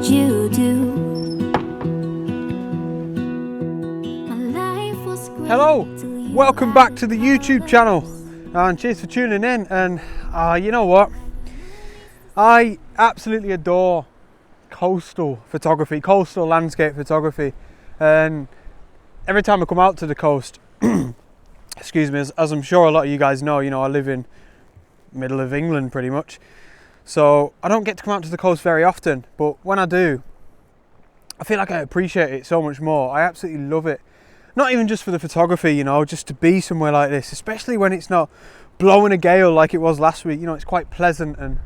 you do? My life was great. Hello, welcome back to the YouTube channel and cheers for tuning in. And you know what, I absolutely adore coastal photography, coastal landscape photography, and every time I come out to the coast, excuse me, as I'm sure a lot of you guys know, I live in middle of England pretty much, so I don't get to come out to the coast very often, but when I do, I feel like I appreciate it so much more. I absolutely love it. Not even just for the photography, just to be somewhere like this, especially when it's not blowing a gale like it was last week. It's quite pleasant and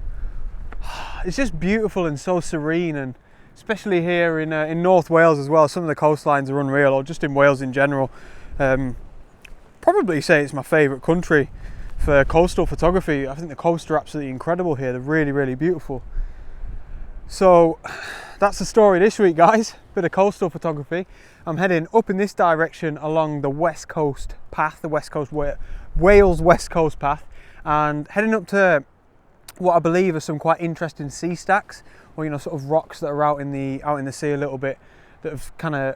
it's just beautiful and so serene, and especially here in North Wales as well. Some of the coastlines are unreal, or just in Wales in general. Probably say it's my favourite country for coastal photography. I think the coasts are absolutely incredible here. They're really, really beautiful. So that's the story this week, guys. Bit of coastal photography. I'm heading up in this direction along the West Coast path, the West Coast Wales West Coast path, and heading up to what I believe are some quite interesting sea stacks, or sort of rocks that are out in the sea a little bit, that have kind of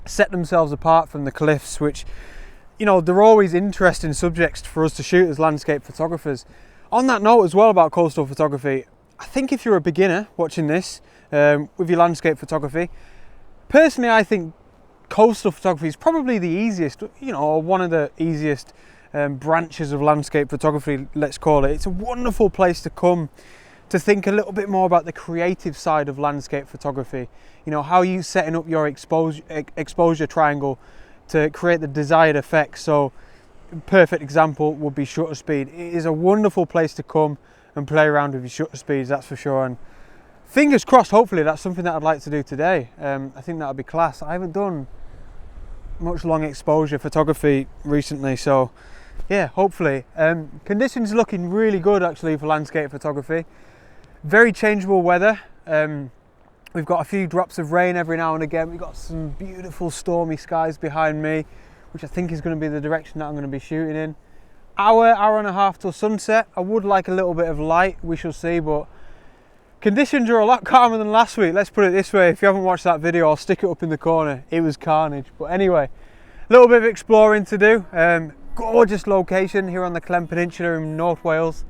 set themselves apart from the cliffs, which they're always interesting subjects for us to shoot as landscape photographers. On that note as well about coastal photography, I think if you're a beginner watching this with your landscape photography, personally I think coastal photography is probably the easiest, or one of the easiest branches of landscape photography, let's call it. It's a wonderful place to come to think a little bit more about the creative side of landscape photography. How you setting up your exposure triangle to create the desired effect. So perfect example would be shutter speed. It is a wonderful place to come and play around with your shutter speeds, that's for sure. And fingers crossed, hopefully that's something that I'd like to do today. I think that would be class. I haven't done much long exposure photography recently, so yeah, hopefully. Conditions looking really good actually for landscape photography. Very changeable weather. We've got a few drops of rain every now and again. We've got some beautiful stormy skies behind me, which I think is going to be the direction that I'm going to be shooting in. Hour and a half till sunset. I would like a little bit of light, we shall see, but conditions are a lot calmer than last week. Let's put it this way. If you haven't watched that video, I'll stick it up in the corner. It was carnage. But anyway, a little bit of exploring to do. Gorgeous location here on the Clem Peninsula in North Wales.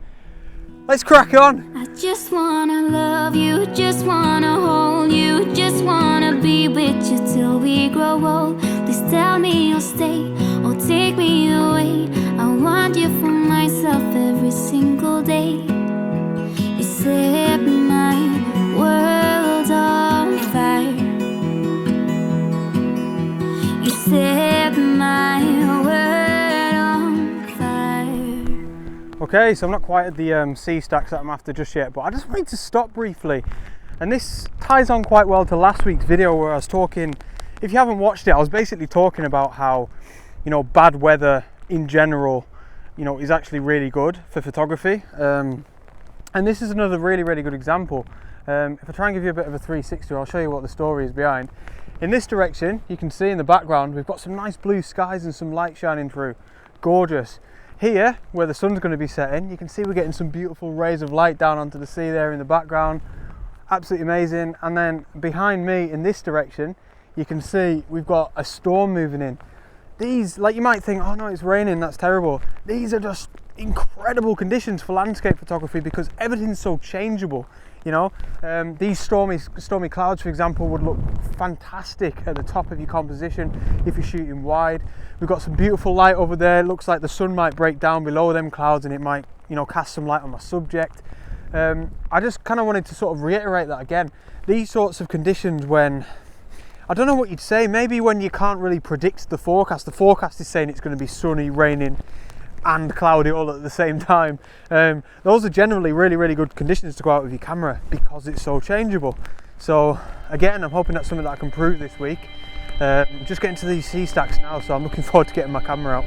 Let's crack on. I just wanna love you, just wanna hold you, just wanna be with you till we grow old. Please tell me you'll stay or take me away. I want you for myself every single day. You set my world on fire. You set my world on fire. Okay, so I'm not quite at the sea stacks that I'm after just yet, but I just wanted to stop briefly, and this ties on quite well to last week's video where I was talking, if you haven't watched it, I was basically talking about how bad weather in general is actually really good for photography, and this is another really, really good example. If I try and give you a bit of a 360, I'll show you what the story is behind. In this direction, you can see in the background we've got some nice blue skies and some light shining through. Gorgeous. Here, where the sun's going to be setting, you can see we're getting some beautiful rays of light down onto the sea there in the background. Absolutely amazing. And then behind me in this direction, you can see we've got a storm moving in. These, like, you might think, oh no, it's raining, that's terrible. These are just incredible conditions for landscape photography because everything's so changeable. These stormy clouds, for example, would look fantastic at the top of your composition if you're shooting wide. We've got some beautiful light over there. It looks like the sun might break down below them clouds and it might, cast some light on my subject. I just kind of wanted to sort of reiterate that again. These sorts of conditions when, I don't know what you'd say, maybe when you can't really predict the forecast. The forecast is saying it's going to be sunny, raining and cloudy all at the same time. Those are generally really, really good conditions to go out with your camera because it's so changeable. So again, I'm hoping that's something that I can prove this week. I'm just getting to these sea stacks now, so I'm looking forward to getting my camera out.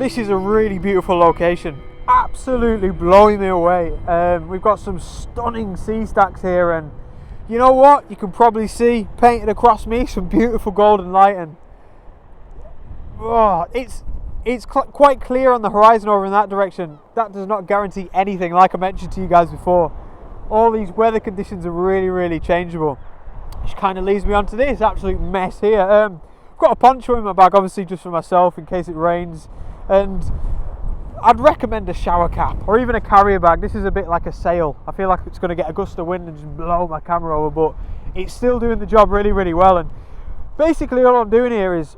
This is a really beautiful location, absolutely blowing me away. We've got some stunning sea stacks here, and you know what, you can probably see painted across me some beautiful golden light, and oh, it's quite clear on the horizon over in that direction. That does not guarantee anything, like I mentioned to you guys before. All these weather conditions are really changeable, which kind of leads me on to this absolute mess here. I've got a poncho in my bag, obviously just for myself in case it rains, and I'd recommend a shower cap or even a carrier bag. This is a bit like a sail. I feel like it's going to get a gust of wind and just blow my camera over, but it's still doing the job really well. And basically all I'm doing here is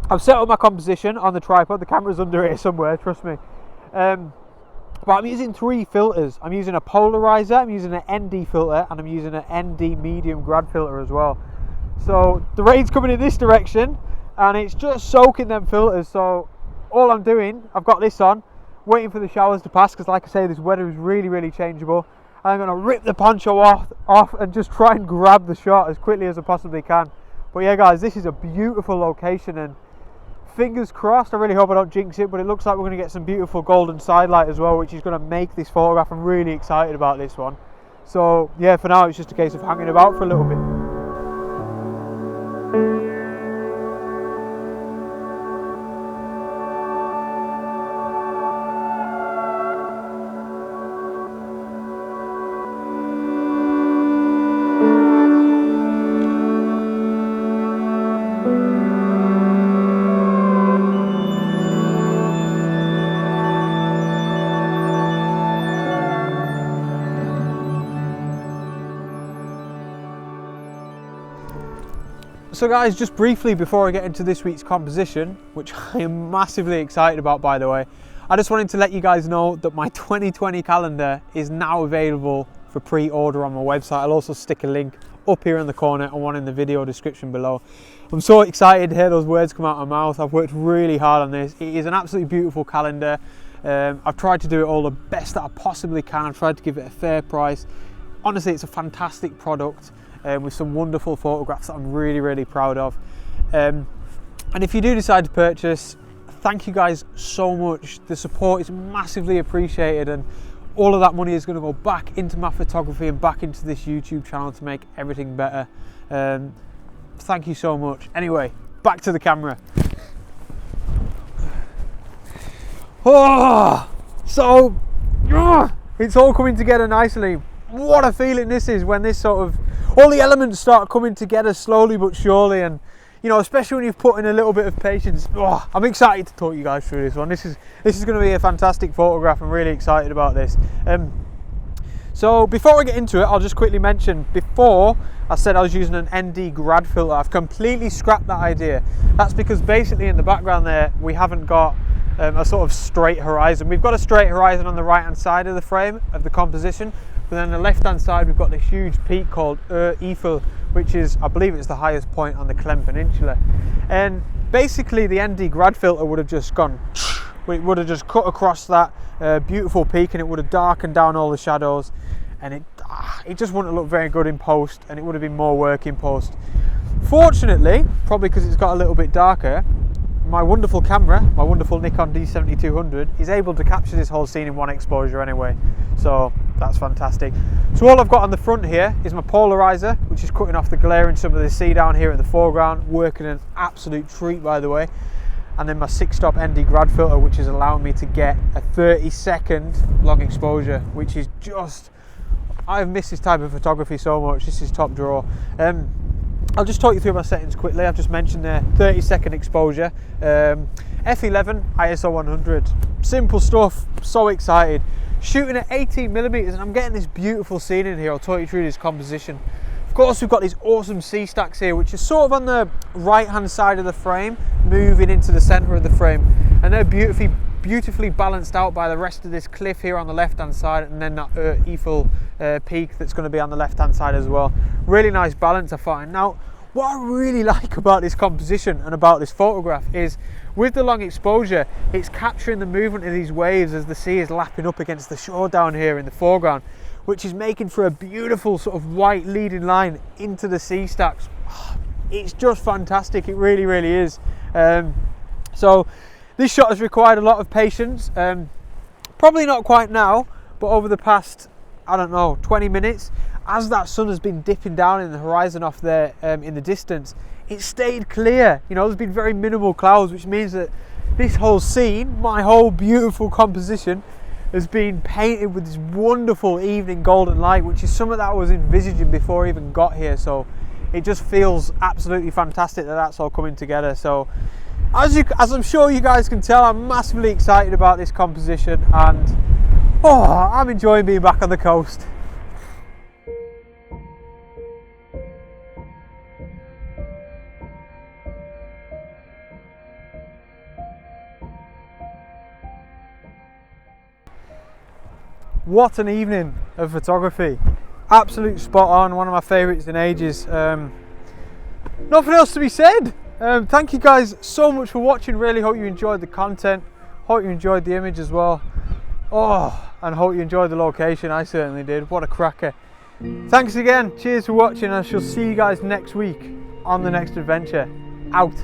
I've set up my composition on the tripod. The camera's under here somewhere, trust me. But I'm using 3 filters. I'm using a polarizer, I'm using an ND filter, and I'm using an ND medium grad filter as well. So the rain's coming in this direction and it's just soaking them filters. So all I'm doing, I've got this on, waiting for the showers to pass, because like I say, this weather is really changeable. And I'm going to rip the poncho off and just try and grab the shot as quickly as I possibly can. But yeah guys, this is a beautiful location, and fingers crossed, I really hope I don't jinx it, but it looks like we're going to get some beautiful golden sidelight as well, which is going to make this photograph. I'm really excited about this one. So yeah, for now it's just a case of hanging about for a little bit. So guys, just briefly before I get into this week's composition, which I am massively excited about by the way, I just wanted to let you guys know that my 2020 calendar is now available for pre-order on my website. I'll also stick a link up here in the corner and one in the video description below. I'm so excited to hear those words come out of my mouth. I've worked really hard on this. It is an absolutely beautiful calendar. I've tried to do it all the best that I possibly can. I've tried to give it a fair price. Honestly, it's a fantastic product. With some wonderful photographs that I'm really proud of. And if you do decide to purchase, thank you guys so much. The support is massively appreciated, and all of that money is going to go back into my photography and back into this YouTube channel to make everything better. Thank you so much. Anyway, back to the camera. Oh, so it's all coming together nicely. What a feeling this is when this sort of, all the elements start coming together slowly but surely, and you know, especially when you've put in a little bit of patience. Oh, I'm excited to talk you guys through this one. This is going to be a fantastic photograph. I'm really excited about this. So before I get into it, I'll just quickly mention, before I said I was using an ND grad filter. I've completely scrapped that idea. That's because basically in the background there we haven't got a sort of straight horizon. We've got a straight horizon on the right hand side of the frame of the composition, but then on the left hand side we've got this huge peak called Eiffel, which is, I believe it's the highest point on the Clem Peninsula. And basically the ND grad filter would have just gone, it would have just cut across that beautiful peak, and it would have darkened down all the shadows, and it just wouldn't look very good in post, and it would have been more work in post. Fortunately, probably because it's got a little bit darker, my wonderful camera, my wonderful Nikon D7200, is able to capture this whole scene in one exposure anyway, so that's fantastic. So all I've got on the front here is my polarizer, which is cutting off the glare in some of the sea down here in the foreground, working an absolute treat by the way. And then my 6-stop ND grad filter, which is allowing me to get a 30-second long exposure, which is just, I've missed this type of photography so much. This is top drawer. I'll just talk you through my settings quickly. I've just mentioned there, 30-second exposure, f11, ISO 100, simple stuff. So excited. Shooting at 18mm, and I'm getting this beautiful scene in here. I'll talk you through this composition. Of course, we've got these awesome sea stacks here, which are sort of on the right-hand side of the frame, moving into the center of the frame, and they're beautifully balanced out by the rest of this cliff here on the left-hand side, and then that Eiffel peak that's going to be on the left-hand side as well. Really nice balance, I find. Now, what I really like about this composition and about this photograph is, with the long exposure, it's capturing the movement of these waves as the sea is lapping up against the shore down here in the foreground, which is making for a beautiful sort of white leading line into the sea stacks. It's just fantastic, it really is. So This shot has required a lot of patience, probably not quite now, but over the past, I don't know, 20 minutes, as that sun has been dipping down in the horizon off there in the distance, it stayed clear. You know, there's been very minimal clouds, which means that this whole scene, my whole beautiful composition, has been painted with this wonderful evening golden light, which is something that I was envisaging before I even got here. So it just feels absolutely fantastic that that's all coming together. So as I'm sure you guys can tell, I'm massively excited about this composition, and I'm enjoying being back on the coast. What an evening of photography. Absolute spot on, one of my favourites in ages. Nothing else to be said. Thank you guys so much for watching. Really hope you enjoyed the content. Hope you enjoyed the image as well. And hope you enjoyed the location. I certainly did. What a cracker. Thanks again. Cheers for watching. I shall see you guys next week on the next adventure. Out.